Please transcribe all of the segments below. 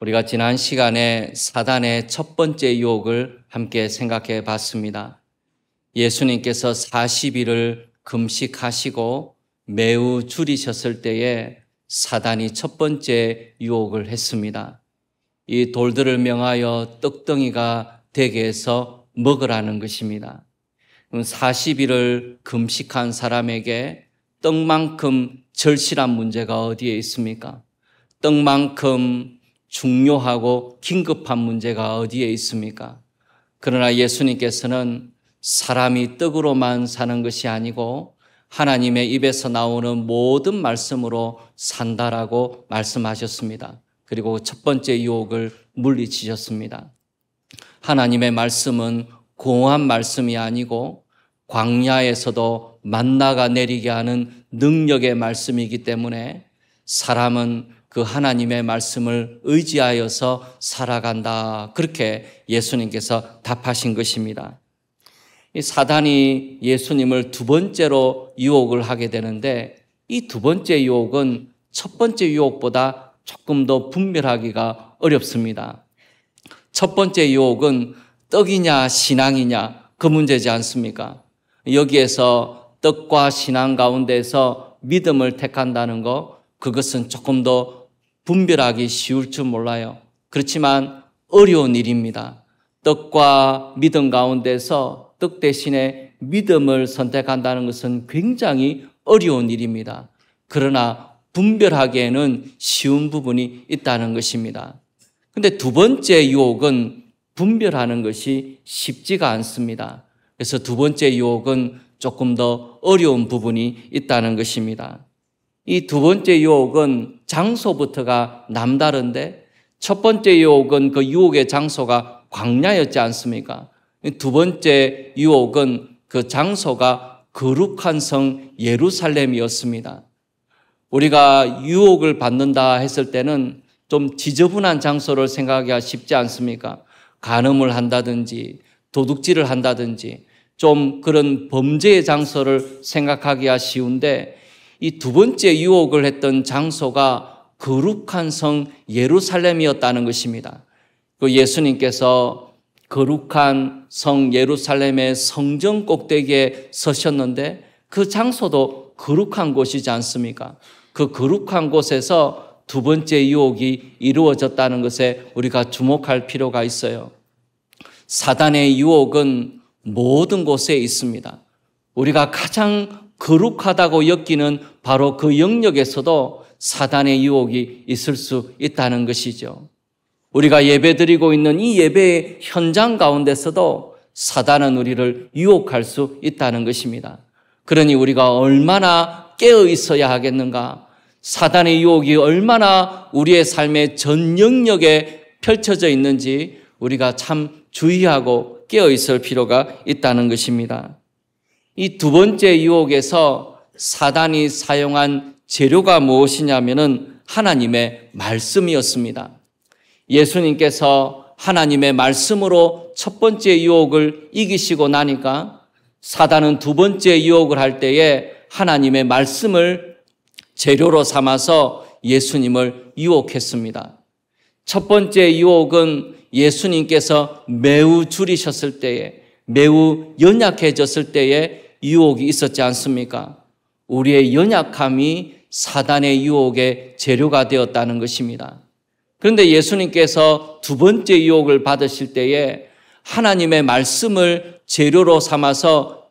우리가 지난 시간에 사단의 첫 번째 유혹을 함께 생각해 봤습니다. 예수님께서 40일을 금식하시고 매우 줄이셨을 때에 사단이 첫 번째 유혹을 했습니다. 이 돌들을 명하여 떡덩이가 되게 해서 먹으라는 것입니다. 40일을 금식한 사람에게 떡만큼 절실한 문제가 어디에 있습니까? 떡만큼 중요하고 긴급한 문제가 어디에 있습니까? 그러나 예수님께서는 사람이 떡으로만 사는 것이 아니고 하나님의 입에서 나오는 모든 말씀으로 산다라고 말씀하셨습니다. 그리고 첫 번째 유혹을 물리치셨습니다. 하나님의 말씀은 공허한 말씀이 아니고 광야에서도 만나가 내리게 하는 능력의 말씀이기 때문에 사람은 그 하나님의 말씀을 의지하여서 살아간다. 그렇게 예수님께서 답하신 것입니다. 이 사단이 예수님을 두 번째로 유혹을 하게 되는데 이 두 번째 유혹은 첫 번째 유혹보다 조금 더 분별하기가 어렵습니다. 첫 번째 유혹은 떡이냐 신앙이냐 그 문제지 않습니까? 여기에서 떡과 신앙 가운데서 믿음을 택한다는 것, 그것은 조금 더 분별하기 쉬울 줄 몰라요. 그렇지만 어려운 일입니다. 떡과 믿음 가운데서 떡 대신에 믿음을 선택한다는 것은 굉장히 어려운 일입니다. 그러나 분별하기에는 쉬운 부분이 있다는 것입니다. 그런데 두 번째 유혹은 분별하는 것이 쉽지가 않습니다. 그래서 두 번째 유혹은 조금 더 어려운 부분이 있다는 것입니다. 이 두 번째 유혹은 장소부터가 남다른데 첫 번째 유혹은 그 유혹의 장소가 광야였지 않습니까? 두 번째 유혹은 그 장소가 거룩한 성 예루살렘이었습니다. 우리가 유혹을 받는다 했을 때는 좀 지저분한 장소를 생각하기가 쉽지 않습니까? 간음을 한다든지 도둑질을 한다든지 좀 그런 범죄의 장소를 생각하기가 쉬운데 이 두 번째 유혹을 했던 장소가 거룩한 성 예루살렘이었다는 것입니다. 그 예수님께서 거룩한 성 예루살렘의 성전 꼭대기에 서셨는데 그 장소도 거룩한 곳이지 않습니까? 그 거룩한 곳에서 두 번째 유혹이 이루어졌다는 것에 우리가 주목할 필요가 있어요. 사단의 유혹은 모든 곳에 있습니다. 우리가 가장 거룩하다고 여기는 바로 그 영역에서도 사단의 유혹이 있을 수 있다는 것이죠. 우리가 예배드리고 있는 이 예배의 현장 가운데서도 사단은 우리를 유혹할 수 있다는 것입니다. 그러니 우리가 얼마나 깨어 있어야 하겠는가? 사단의 유혹이 얼마나 우리의 삶의 전 영역에 펼쳐져 있는지 우리가 참 주의하고 깨어 있을 필요가 있다는 것입니다. 이 두 번째 유혹에서 사단이 사용한 재료가 무엇이냐면은 하나님의 말씀이었습니다. 예수님께서 하나님의 말씀으로 첫 번째 유혹을 이기시고 나니까 사단은 두 번째 유혹을 할 때에 하나님의 말씀을 재료로 삼아서 예수님을 유혹했습니다. 첫 번째 유혹은 예수님께서 매우 줄이셨을 때에, 매우 연약해졌을 때에 유혹이 있었지 않습니까? 우리의 연약함이 사단의 유혹의 재료가 되었다는 것입니다. 그런데 예수님께서 두 번째 유혹을 받으실 때에 하나님의 말씀을 재료로 삼아서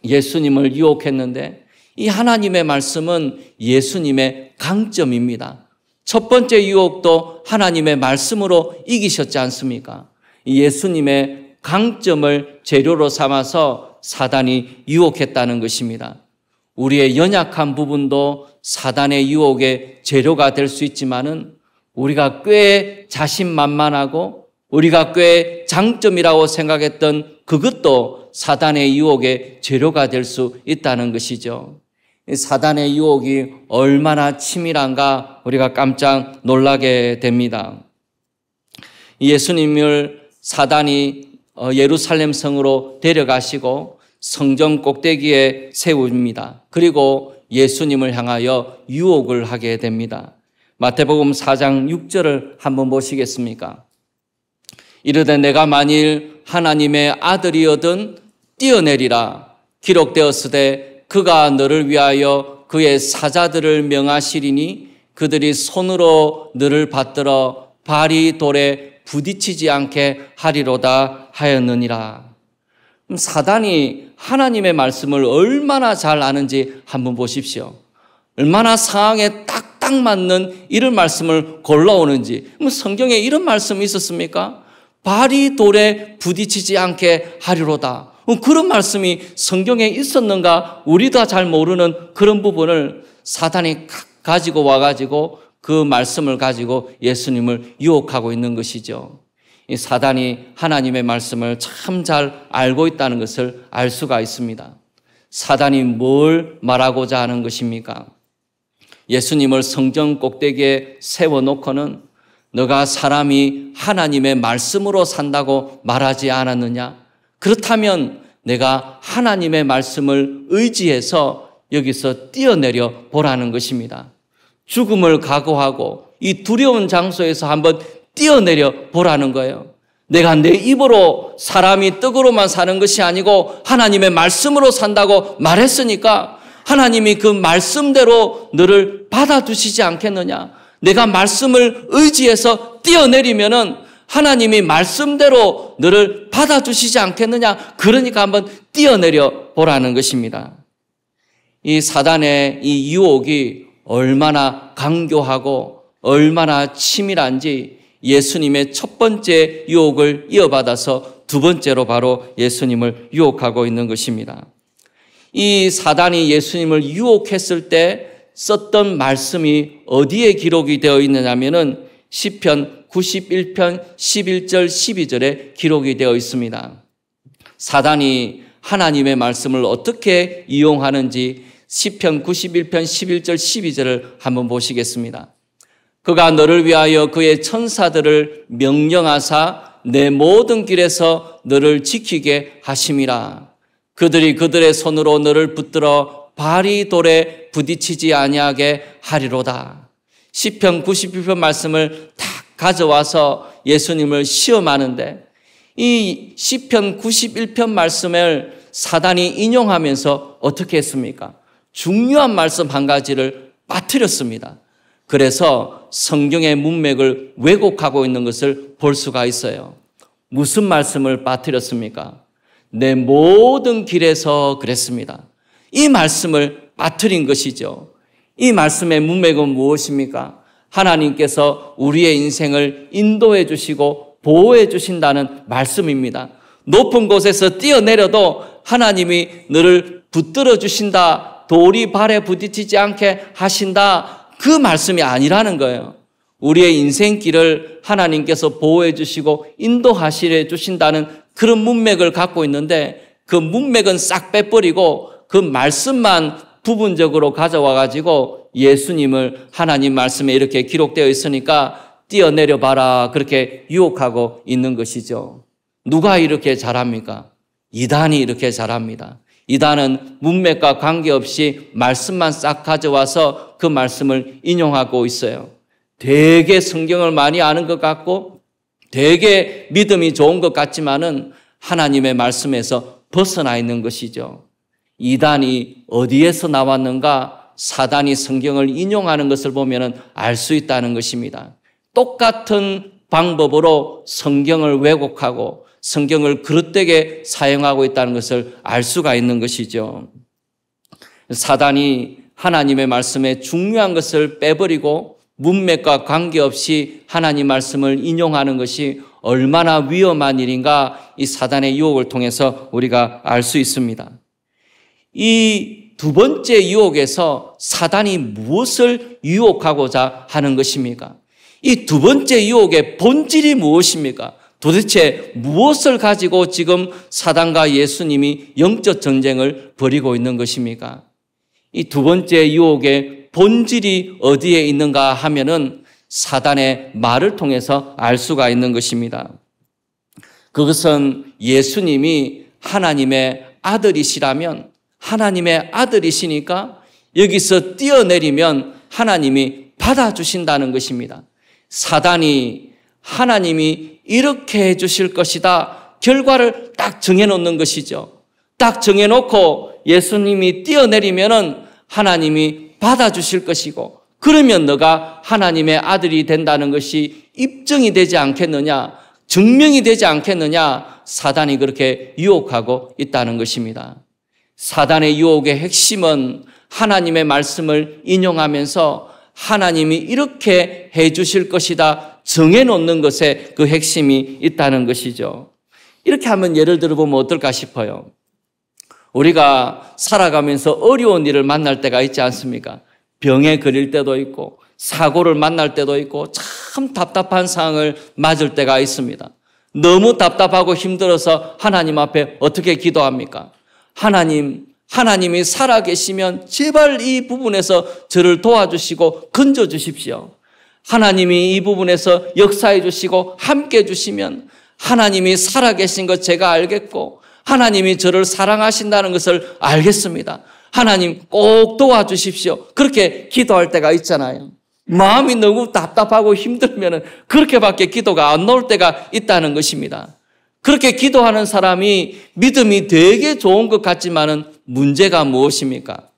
예수님을 유혹했는데 이 하나님의 말씀은 예수님의 강점입니다. 첫 번째 유혹도 하나님의 말씀으로 이기셨지 않습니까? 예수님의 강점을 재료로 삼아서 사단이 유혹했다는 것입니다. 우리의 연약한 부분도 사단의 유혹의 재료가 될 수 있지만은 우리가 꽤 자신만만하고 우리가 꽤 장점이라고 생각했던 그것도 사단의 유혹의 재료가 될 수 있다는 것이죠. 사단의 유혹이 얼마나 치밀한가 우리가 깜짝 놀라게 됩니다. 예수님을 사단이 예루살렘 성으로 데려가시고 성전 꼭대기에 세웁니다. 그리고 예수님을 향하여 유혹을 하게 됩니다. 마태복음 4장 6절을 한번 보시겠습니까? 이르되 내가 만일 하나님의 아들이거든 뛰어내리라. 기록되었으되 그가 너를 위하여 그의 사자들을 명하시리니 그들이 손으로 너를 받들어 발이 돌에 부딪히지 않게 하리로다 하였느니라. 사단이 하나님의 말씀을 얼마나 잘 아는지 한번 보십시오. 얼마나 상황에 딱딱 맞는 이런 말씀을 골라오는지. 성경에 이런 말씀이 있었습니까? 발이 돌에 부딪히지 않게 하리로다. 그런 말씀이 성경에 있었는가? 우리가 잘 모르는 그런 부분을 사단이 가지고 와가지고 그 말씀을 가지고 예수님을 유혹하고 있는 것이죠. 이 사단이 하나님의 말씀을 참 잘 알고 있다는 것을 알 수가 있습니다. 사단이 뭘 말하고자 하는 것입니까? 예수님을 성전 꼭대기에 세워놓고는 너가 사람이 하나님의 말씀으로 산다고 말하지 않았느냐? 그렇다면 내가 하나님의 말씀을 의지해서 여기서 뛰어내려 보라는 것입니다. 죽음을 각오하고 이 두려운 장소에서 한번 뛰어내려 보라는 거예요. 내가 내 입으로 사람이 떡으로만 사는 것이 아니고 하나님의 말씀으로 산다고 말했으니까 하나님이 그 말씀대로 너를 받아주시지 않겠느냐? 내가 말씀을 의지해서 뛰어내리면은 하나님이 말씀대로 너를 받아주시지 않겠느냐? 그러니까 한번 뛰어내려 보라는 것입니다. 이 사단의 이 유혹이 얼마나 강교하고 얼마나 치밀한지 예수님의 첫 번째 유혹을 이어받아서 두 번째로 바로 예수님을 유혹하고 있는 것입니다. 이 사단이 예수님을 유혹했을 때 썼던 말씀이 어디에 기록이 되어 있느냐면은 시편 91편 11절 12절에 기록이 되어 있습니다. 사단이 하나님의 말씀을 어떻게 이용하는지 시편 91편 11절 12절을 한번 보시겠습니다. 그가 너를 위하여 그의 천사들을 명령하사 내 모든 길에서 너를 지키게 하심이라. 그들이 그들의 손으로 너를 붙들어 발이 돌에 부딪히지 아니하게 하리로다. 시편 91편 말씀을 딱 가져와서 예수님을 시험하는데 이 시편 91편 말씀을 사단이 인용하면서 어떻게 했습니까? 중요한 말씀 한 가지를 빠뜨렸습니다. 그래서 성경의 문맥을 왜곡하고 있는 것을 볼 수가 있어요. 무슨 말씀을 빠뜨렸습니까? 내 모든 길에서 그랬습니다. 이 말씀을 빠뜨린 것이죠. 이 말씀의 문맥은 무엇입니까? 하나님께서 우리의 인생을 인도해 주시고 보호해 주신다는 말씀입니다. 높은 곳에서 뛰어내려도 하나님이 너를 붙들어 주신다. 돌이 발에 부딪히지 않게 하신다. 그 말씀이 아니라는 거예요. 우리의 인생길을 하나님께서 보호해 주시고 인도하시려 주신다는 그런 문맥을 갖고 있는데 그 문맥은 싹 빼버리고 그 말씀만 부분적으로 가져와 가지고 예수님을 하나님 말씀에 이렇게 기록되어 있으니까 뛰어내려 봐라 그렇게 유혹하고 있는 것이죠. 누가 이렇게 잘합니까? 이단이 이렇게 잘합니다. 이단은 문맥과 관계없이 말씀만 싹 가져와서 그 말씀을 인용하고 있어요. 되게 성경을 많이 아는 것 같고 되게 믿음이 좋은 것 같지만은 하나님의 말씀에서 벗어나 있는 것이죠. 이단이 어디에서 나왔는가? 사단이 성경을 인용하는 것을 보면 알 수 있다는 것입니다. 똑같은 방법으로 성경을 왜곡하고 성경을 그릇되게 사용하고 있다는 것을 알 수가 있는 것이죠. 사단이 하나님의 말씀에 중요한 것을 빼버리고 문맥과 관계없이 하나님 말씀을 인용하는 것이 얼마나 위험한 일인가 이 사단의 유혹을 통해서 우리가 알 수 있습니다. 이 두 번째 유혹에서 사단이 무엇을 유혹하고자 하는 것입니까? 이 두 번째 유혹의 본질이 무엇입니까? 도대체 무엇을 가지고 지금 사단과 예수님이 영적 전쟁을 벌이고 있는 것입니까? 이 두 번째 유혹의 본질이 어디에 있는가 하면은 사단의 말을 통해서 알 수가 있는 것입니다. 그것은 예수님이 하나님의 아들이시라면 하나님의 아들이시니까 여기서 뛰어내리면 하나님이 받아주신다는 것입니다. 사단이 하나님이 이렇게 해주실 것이다 결과를 딱 정해놓는 것이죠. 딱 정해놓고 예수님이 뛰어내리면은 하나님이 받아주실 것이고, 그러면 너가 하나님의 아들이 된다는 것이 입증이 되지 않겠느냐, 증명이 되지 않겠느냐, 사단이 그렇게 유혹하고 있다는 것입니다. 사단의 유혹의 핵심은 하나님의 말씀을 인용하면서 하나님이 이렇게 해 주실 것이다 정해놓는 것에 그 핵심이 있다는 것이죠. 이렇게 한번 예를 들어보면 어떨까 싶어요. 우리가 살아가면서 어려운 일을 만날 때가 있지 않습니까? 병에 걸릴 때도 있고 사고를 만날 때도 있고 참 답답한 상황을 맞을 때가 있습니다. 너무 답답하고 힘들어서 하나님 앞에 어떻게 기도합니까? 하나님이 살아계시면 제발 이 부분에서 저를 도와주시고 건져주십시오. 하나님이 이 부분에서 역사해 주시고 함께 해 주시면 하나님이 살아계신 것 제가 알겠고 하나님이 저를 사랑하신다는 것을 알겠습니다. 하나님 꼭 도와주십시오. 그렇게 기도할 때가 있잖아요. 마음이 너무 답답하고 힘들면 그렇게밖에 기도가 안 나올 때가 있다는 것입니다. 그렇게 기도하는 사람이 믿음이 되게 좋은 것 같지만은 문제가 무엇입니까?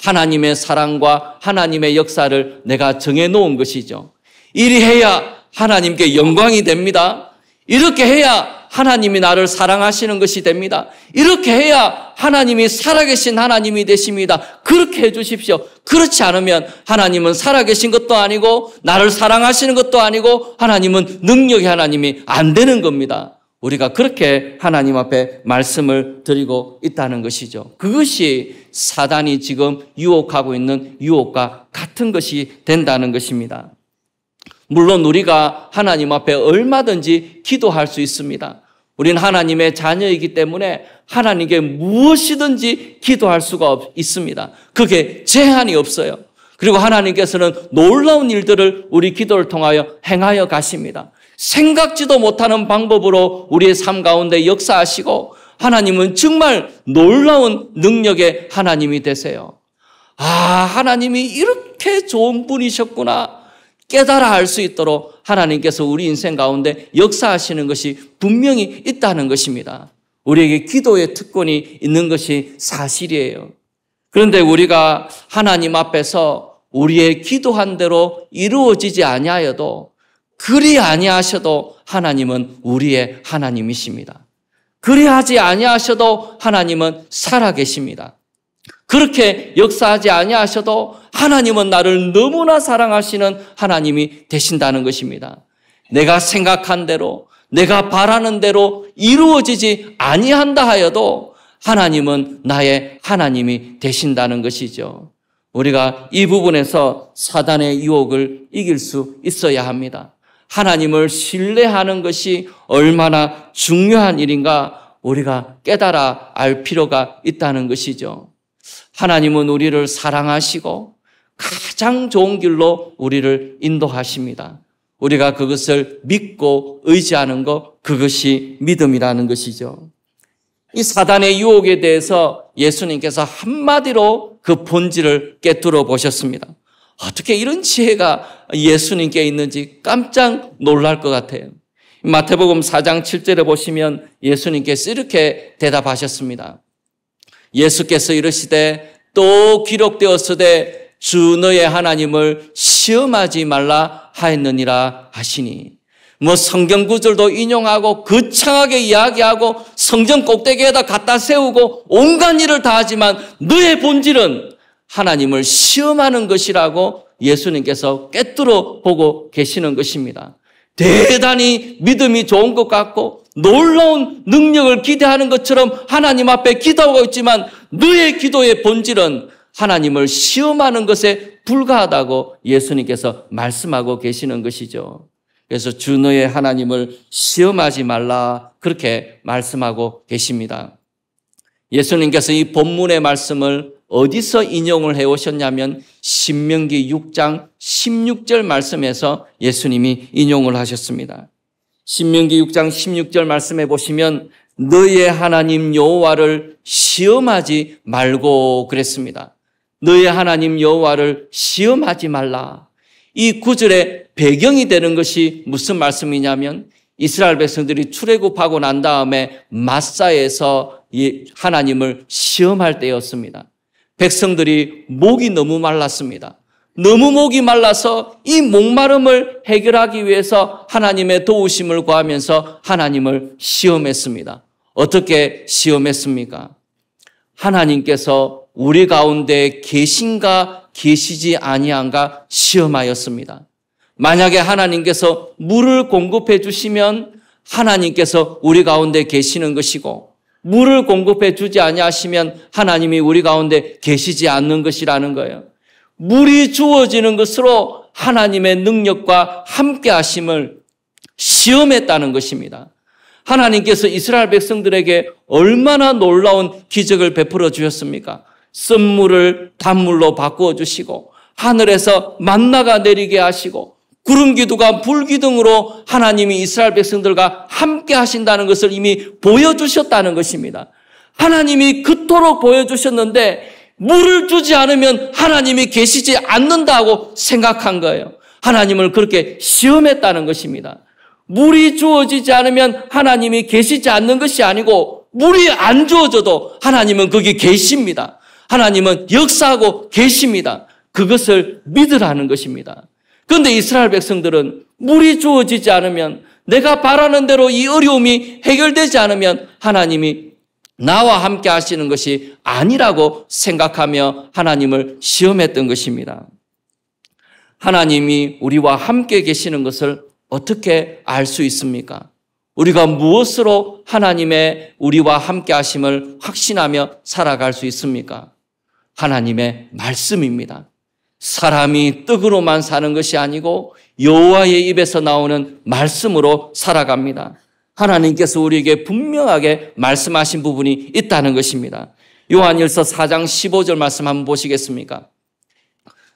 하나님의 사랑과 하나님의 역사를 내가 정해놓은 것이죠. 이리 해야 하나님께 영광이 됩니다. 이렇게 해야 하나님이 나를 사랑하시는 것이 됩니다. 이렇게 해야 하나님이 살아계신 하나님이 되십니다. 그렇게 해 주십시오. 그렇지 않으면 하나님은 살아계신 것도 아니고 나를 사랑하시는 것도 아니고 하나님은 능력의 하나님이 안 되는 겁니다. 우리가 그렇게 하나님 앞에 말씀을 드리고 있다는 것이죠. 그것이 사단이 지금 유혹하고 있는 유혹과 같은 것이 된다는 것입니다. 물론 우리가 하나님 앞에 얼마든지 기도할 수 있습니다. 우리는 하나님의 자녀이기 때문에 하나님께 무엇이든지 기도할 수가 있습니다. 그게 제한이 없어요. 그리고 하나님께서는 놀라운 일들을 우리 기도를 통하여 행하여 가십니다. 생각지도 못하는 방법으로 우리의 삶 가운데 역사하시고 하나님은 정말 놀라운 능력의 하나님이 되세요. 아, 하나님이 이렇게 좋은 분이셨구나 깨달아 알 수 있도록 하나님께서 우리 인생 가운데 역사하시는 것이 분명히 있다는 것입니다. 우리에게 기도의 특권이 있는 것이 사실이에요. 그런데 우리가 하나님 앞에서 우리의 기도한 대로 이루어지지 아니하여도 그리 아니하셔도 하나님은 우리의 하나님이십니다. 그리하지 아니하셔도 하나님은 살아계십니다. 그렇게 역사하지 아니하셔도 하나님은 나를 너무나 사랑하시는 하나님이 되신다는 것입니다. 내가 생각한 대로, 내가 바라는 대로 이루어지지 아니한다 하여도 하나님은 나의 하나님이 되신다는 것이죠. 우리가 이 부분에서 사단의 유혹을 이길 수 있어야 합니다. 하나님을 신뢰하는 것이 얼마나 중요한 일인가 우리가 깨달아 알 필요가 있다는 것이죠. 하나님은 우리를 사랑하시고 가장 좋은 길로 우리를 인도하십니다. 우리가 그것을 믿고 의지하는 것, 그것이 믿음이라는 것이죠. 이 사단의 유혹에 대해서 예수님께서 한마디로 그 본질을 꿰뚫어 보셨습니다. 어떻게 이런 지혜가 예수님께 있는지 깜짝 놀랄 것 같아요. 마태복음 4장 7절에 보시면 예수님께서 이렇게 대답하셨습니다. 예수께서 이르시되 또 기록되었으되 주 너의 하나님을 시험하지 말라 하였느니라 하시니, 성경 구절도 인용하고 거창하게 이야기하고 성전 꼭대기에다 갖다 세우고 온갖 일을 다 하지만 너의 본질은 하나님을 시험하는 것이라고 예수님께서 꿰뚫어 보고 계시는 것입니다. 대단히 믿음이 좋은 것 같고 놀라운 능력을 기대하는 것처럼 하나님 앞에 기도하고 있지만 너의 기도의 본질은 하나님을 시험하는 것에 불과하다고 예수님께서 말씀하고 계시는 것이죠. 그래서 주 너의 하나님을 시험하지 말라 그렇게 말씀하고 계십니다. 예수님께서 이 본문의 말씀을 어디서 인용을 해오셨냐면 신명기 6장 16절 말씀에서 예수님이 인용을 하셨습니다. 신명기 6장 16절 말씀해 보시면 너의 하나님 여호와를 시험하지 말고 그랬습니다. 너의 하나님 여호와를 시험하지 말라. 이 구절의 배경이 되는 것이 무슨 말씀이냐면 이스라엘 백성들이 출애굽하고 난 다음에 마사에서 하나님을 시험할 때였습니다. 백성들이 목이 너무 말랐습니다. 너무 목이 말라서 이 목마름을 해결하기 위해서 하나님의 도우심을 구하면서 하나님을 시험했습니다. 어떻게 시험했습니까? 하나님께서 우리 가운데 계신가 계시지 아니한가 시험하였습니다. 만약에 하나님께서 물을 공급해 주시면 하나님께서 우리 가운데 계시는 것이고, 물을 공급해 주지 아니하시면 하나님이 우리 가운데 계시지 않는 것이라는 거예요. 물이 주어지는 것으로 하나님의 능력과 함께 하심을 시험했다는 것입니다. 하나님께서 이스라엘 백성들에게 얼마나 놀라운 기적을 베풀어 주셨습니까? 쓴물을 단물로 바꾸어 주시고, 하늘에서 만나가 내리게 하시고, 구름 기둥과 불 기둥으로 하나님이 이스라엘 백성들과 함께 하신다는 것을 이미 보여주셨다는 것입니다. 하나님이 그토록 보여주셨는데 물을 주지 않으면 하나님이 계시지 않는다고 생각한 거예요. 하나님을 그렇게 시험했다는 것입니다. 물이 주어지지 않으면 하나님이 계시지 않는 것이 아니고, 물이 안 주어져도 하나님은 거기 계십니다. 하나님은 역사하고 계십니다. 그것을 믿으라는 것입니다. 그런데 이스라엘 백성들은 물이 주어지지 않으면, 내가 바라는 대로 이 어려움이 해결되지 않으면 하나님이 나와 함께 하시는 것이 아니라고 생각하며 하나님을 시험했던 것입니다. 하나님이 우리와 함께 계시는 것을 어떻게 알 수 있습니까? 우리가 무엇으로 하나님의 우리와 함께 하심을 확신하며 살아갈 수 있습니까? 하나님의 말씀입니다. 사람이 떡으로만 사는 것이 아니고 여호와의 입에서 나오는 말씀으로 살아갑니다. 하나님께서 우리에게 분명하게 말씀하신 부분이 있다는 것입니다. 요한일서 4장 15절 말씀 한번 보시겠습니까?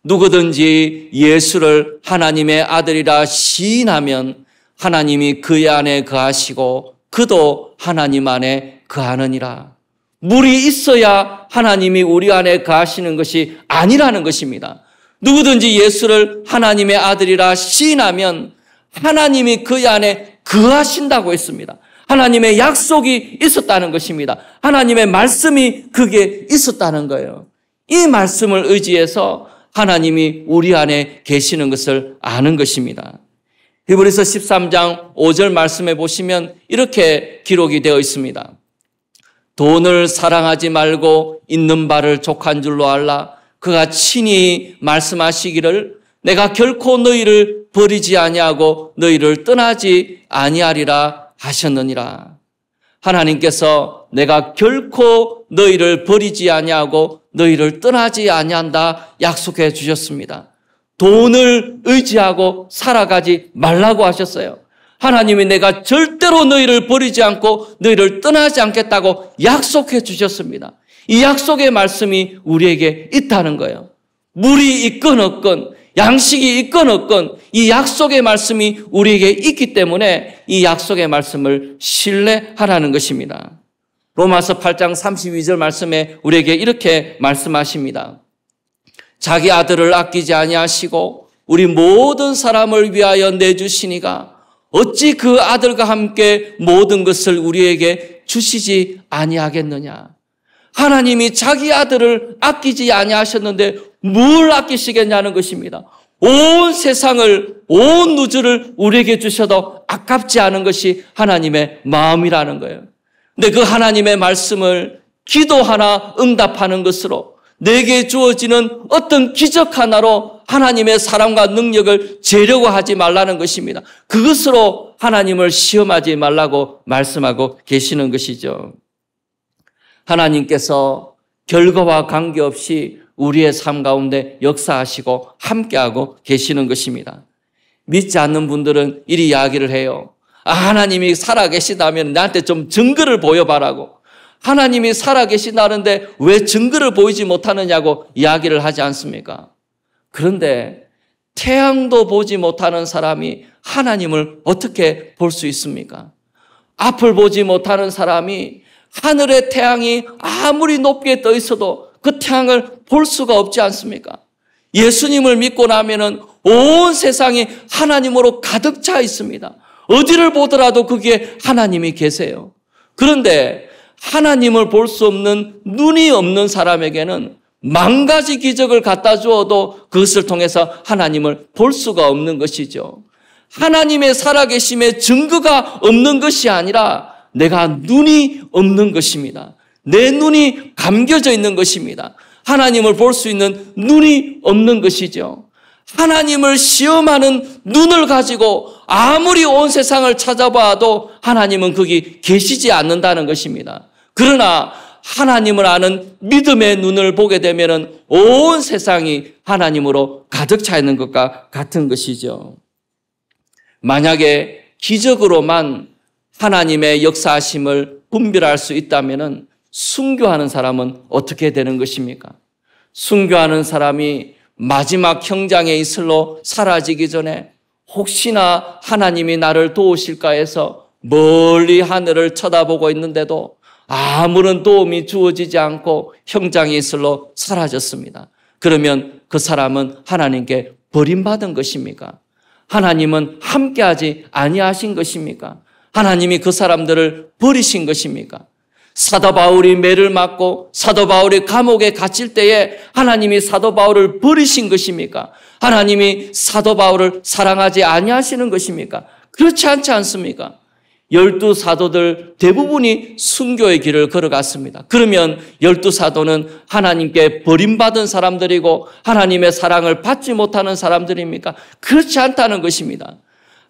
누구든지 예수를 하나님의 아들이라 시인하면 하나님이 그의 안에 거하시고 그도 하나님 안에 거하느니라. 물이 있어야 하나님이 우리 안에 거하시는 것이 아니라는 것입니다. 누구든지 예수를 하나님의 아들이라 시인하면 하나님이 그의 안에 거하신다고 했습니다. 하나님의 약속이 있었다는 것입니다. 하나님의 말씀이 그게 있었다는 거예요. 이 말씀을 의지해서 하나님이 우리 안에 계시는 것을 아는 것입니다. 히브리서 13장 5절 말씀에 보시면 이렇게 기록이 되어 있습니다. 돈을 사랑하지 말고 있는 바를 족한 줄로 알라. 그가 친히 말씀하시기를 내가 결코 너희를 버리지 아니하고 너희를 떠나지 아니하리라 하셨느니라. 하나님께서 내가 결코 너희를 버리지 아니하고 너희를 떠나지 아니한다 약속해 주셨습니다. 돈을 의지하고 살아가지 말라고 하셨어요. 하나님이 내가 절대로 너희를 버리지 않고 너희를 떠나지 않겠다고 약속해 주셨습니다. 이 약속의 말씀이 우리에게 있다는 거예요. 물이 있건 없건 양식이 있건 없건 이 약속의 말씀이 우리에게 있기 때문에 이 약속의 말씀을 신뢰하라는 것입니다. 로마서 8장 32절 말씀에 우리에게 이렇게 말씀하십니다. 자기 아들을 아끼지 아니하시고 우리 모든 사람을 위하여 내주시니가 어찌 그 아들과 함께 모든 것을 우리에게 주시지 아니하겠느냐. 하나님이 자기 아들을 아끼지 아니하셨는데 뭘 아끼시겠냐는 것입니다. 온 세상을, 온 우주를 우리에게 주셔도 아깝지 않은 것이 하나님의 마음이라는 거예요. 근데 그 하나님의 말씀을 기도 하나 응답하는 것으로 내게 주어지는 어떤 기적 하나로 하나님의 사랑과 능력을 재려고 하지 말라는 것입니다. 그것으로 하나님을 시험하지 말라고 말씀하고 계시는 것이죠. 하나님께서 결과와 관계없이 우리의 삶 가운데 역사하시고 함께하고 계시는 것입니다. 믿지 않는 분들은 이리 이야기를 해요. 하나님이 살아계시다면 나한테 좀 증거를 보여봐라고. 하나님이 살아계신다는데 왜 증거를 보이지 못하느냐고 이야기를 하지 않습니까? 그런데 태양도 보지 못하는 사람이 하나님을 어떻게 볼 수 있습니까? 앞을 보지 못하는 사람이 하늘의 태양이 아무리 높게 떠 있어도 그 태양을 볼 수가 없지 않습니까? 예수님을 믿고 나면은 온 세상이 하나님으로 가득 차 있습니다. 어디를 보더라도 거기에 하나님이 계세요. 그런데 하나님을 볼 수 없는 눈이 없는 사람에게는 만 가지 기적을 갖다 주어도 그것을 통해서 하나님을 볼 수가 없는 것이죠. 하나님의 살아계심의 증거가 없는 것이 아니라 내가 눈이 없는 것입니다. 내 눈이 감겨져 있는 것입니다. 하나님을 볼 수 있는 눈이 없는 것이죠. 하나님을 시험하는 눈을 가지고 아무리 온 세상을 찾아봐도 하나님은 거기 계시지 않는다는 것입니다. 그러나 하나님을 아는 믿음의 눈을 보게 되면 온 세상이 하나님으로 가득 차 있는 것과 같은 것이죠. 만약에 기적으로만 하나님의 역사하심을 분별할 수 있다면 순교하는 사람은 어떻게 되는 것입니까? 순교하는 사람이 마지막 형장의 이슬로 사라지기 전에 혹시나 하나님이 나를 도우실까 해서 멀리 하늘을 쳐다보고 있는데도 아무런 도움이 주어지지 않고 형장의 이슬로 사라졌습니다. 그러면 그 사람은 하나님께 버림받은 것입니까? 하나님은 함께하지 아니하신 것입니까? 하나님이 그 사람들을 버리신 것입니까? 사도 바울이 매를 맞고 사도 바울이 감옥에 갇힐 때에 하나님이 사도 바울을 버리신 것입니까? 하나님이 사도 바울을 사랑하지 아니하시는 것입니까? 그렇지 않지 않습니까? 12사도들 대부분이 순교의 길을 걸어갔습니다. 그러면 12사도는 하나님께 버림받은 사람들이고 하나님의 사랑을 받지 못하는 사람들입니까? 그렇지 않다는 것입니다.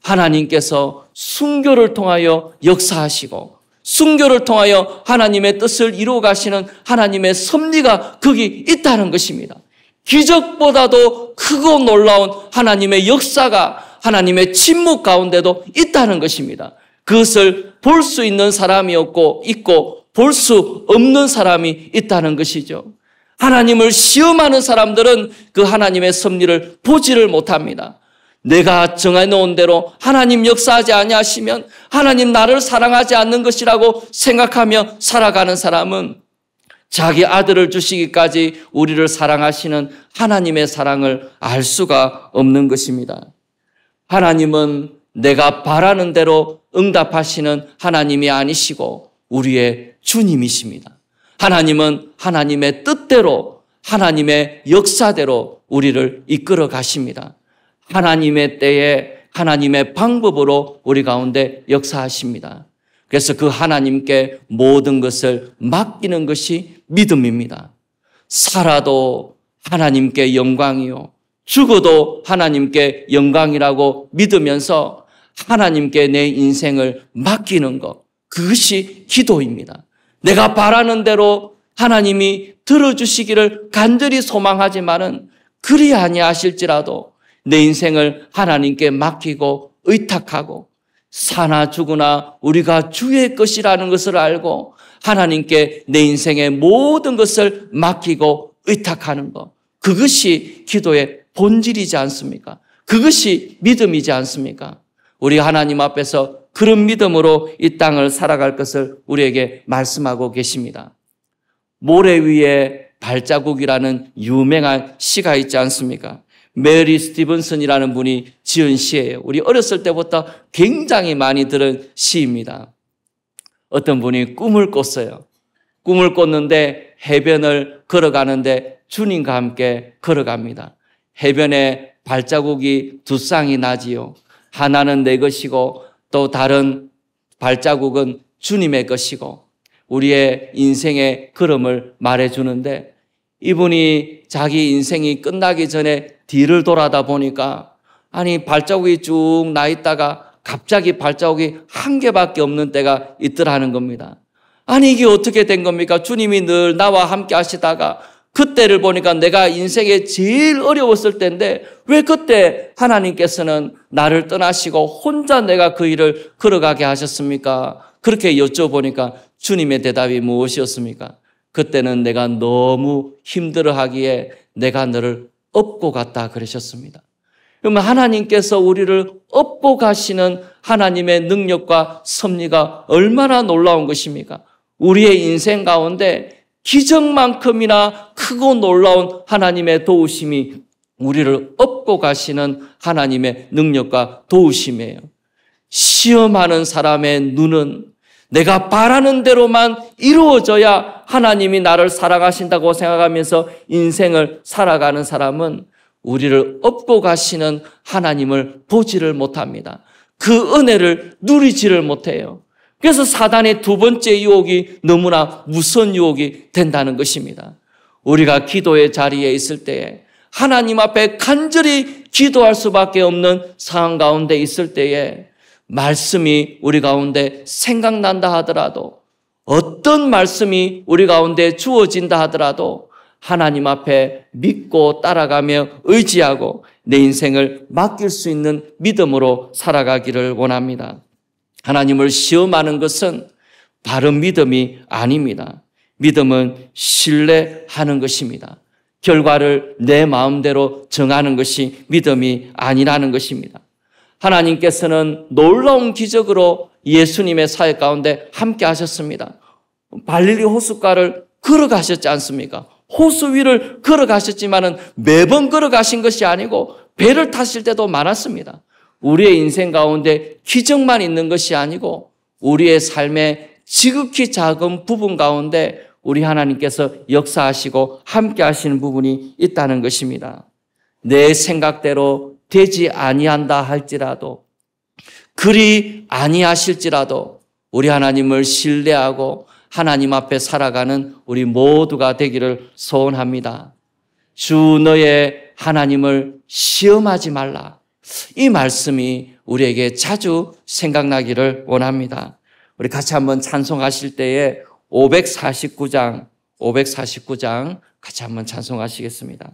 하나님께서 순교를 통하여 역사하시고 순교를 통하여 하나님의 뜻을 이루어 가시는 하나님의 섭리가 거기 있다는 것입니다. 기적보다도 크고 놀라운 하나님의 역사가 하나님의 침묵 가운데도 있다는 것입니다. 그것을 볼 수 있는 사람이 있고 볼 수 없는 사람이 있다는 것이죠. 하나님을 시험하는 사람들은 그 하나님의 섭리를 보지를 못합니다. 내가 정해놓은 대로 하나님 역사하지 아니하시면 하나님 나를 사랑하지 않는 것이라고 생각하며 살아가는 사람은 자기 아들을 주시기까지 우리를 사랑하시는 하나님의 사랑을 알 수가 없는 것입니다. 하나님은 내가 바라는 대로 응답하시는 하나님이 아니시고 우리의 주님이십니다. 하나님은 하나님의 뜻대로 하나님의 역사대로 우리를 이끌어 가십니다. 하나님의 때에 하나님의 방법으로 우리 가운데 역사하십니다. 그래서 그 하나님께 모든 것을 맡기는 것이 믿음입니다. 살아도 하나님께 영광이요 죽어도 하나님께 영광이라고 믿으면서 하나님께 내 인생을 맡기는 것, 그것이 기도입니다. 내가 바라는 대로 하나님이 들어주시기를 간절히 소망하지만은 그리 아니하실지라도 내 인생을 하나님께 맡기고 의탁하고 사나 죽으나 우리가 주의 것이라는 것을 알고 하나님께 내 인생의 모든 것을 맡기고 의탁하는 것, 그것이 기도의 본질이지 않습니까? 그것이 믿음이지 않습니까? 우리 하나님 앞에서 그런 믿음으로 이 땅을 살아갈 것을 우리에게 말씀하고 계십니다. 모래 위에 발자국이라는 유명한 시가 있지 않습니까? 메리 스티븐슨이라는 분이 지은 시예요. 우리 어렸을 때부터 굉장히 많이 들은 시입니다. 어떤 분이 꿈을 꿨어요. 꿈을 꿨는데 해변을 걸어가는데 주님과 함께 걸어갑니다. 해변에 발자국이 두 쌍이 나지요. 하나는 내 것이고 또 다른 발자국은 주님의 것이고 우리의 인생의 걸음을 말해주는데 이분이 자기 인생이 끝나기 전에 뒤를 돌아다 보니까 아니 발자국이 쭉 나 있다가 갑자기 발자국이 한 개밖에 없는 때가 있더라는 겁니다. 아니 이게 어떻게 된 겁니까? 주님이 늘 나와 함께 하시다가 그때를 보니까 내가 인생에 제일 어려웠을 때인데 왜 그때 하나님께서는 나를 떠나시고 혼자 내가 그 일을 걸어가게 하셨습니까? 그렇게 여쭤보니까 주님의 대답이 무엇이었습니까? 그때는 내가 너무 힘들어하기에 내가 너를 업고 갔다 그러셨습니다. 그러면 하나님께서 우리를 업고 가시는 하나님의 능력과 섭리가 얼마나 놀라운 것입니까? 우리의 인생 가운데 기적만큼이나 크고 놀라운 하나님의 도우심이 우리를 업고 가시는 하나님의 능력과 도우심이에요. 시험하는 사람의 눈은 내가 바라는 대로만 이루어져야 하나님이 나를 사랑하신다고 생각하면서 인생을 살아가는 사람은 우리를 업고 가시는 하나님을 보지를 못합니다. 그 은혜를 누리지를 못해요. 그래서 사단의 두 번째 유혹이 너무나 무서운 유혹이 된다는 것입니다. 우리가 기도의 자리에 있을 때에 하나님 앞에 간절히 기도할 수밖에 없는 상황 가운데 있을 때에 말씀이 우리 가운데 생각난다 하더라도, 어떤 말씀이 우리 가운데 주어진다 하더라도 하나님 앞에 믿고 따라가며 의지하고 내 인생을 맡길 수 있는 믿음으로 살아가기를 원합니다. 하나님을 시험하는 것은 바른 믿음이 아닙니다. 믿음은 신뢰하는 것입니다. 결과를 내 마음대로 정하는 것이 믿음이 아니라는 것입니다. 하나님께서는 놀라운 기적으로 예수님의 사역 가운데 함께 하셨습니다. 갈릴리 호숫가를 걸어가셨지 않습니까? 호수 위를 걸어가셨지만은 매번 걸어가신 것이 아니고 배를 타실 때도 많았습니다. 우리의 인생 가운데 기적만 있는 것이 아니고 우리의 삶의 지극히 작은 부분 가운데 우리 하나님께서 역사하시고 함께 하시는 부분이 있다는 것입니다. 내 생각대로 되지 아니한다 할지라도, 그리 아니하실지라도 우리 하나님을 신뢰하고 하나님 앞에 살아가는 우리 모두가 되기를 소원합니다. 주 너의 하나님을 시험하지 말라. 이 말씀이 우리에게 자주 생각나기를 원합니다. 우리 같이 한번 찬송하실 때에 549장 같이 한번 찬송하시겠습니다.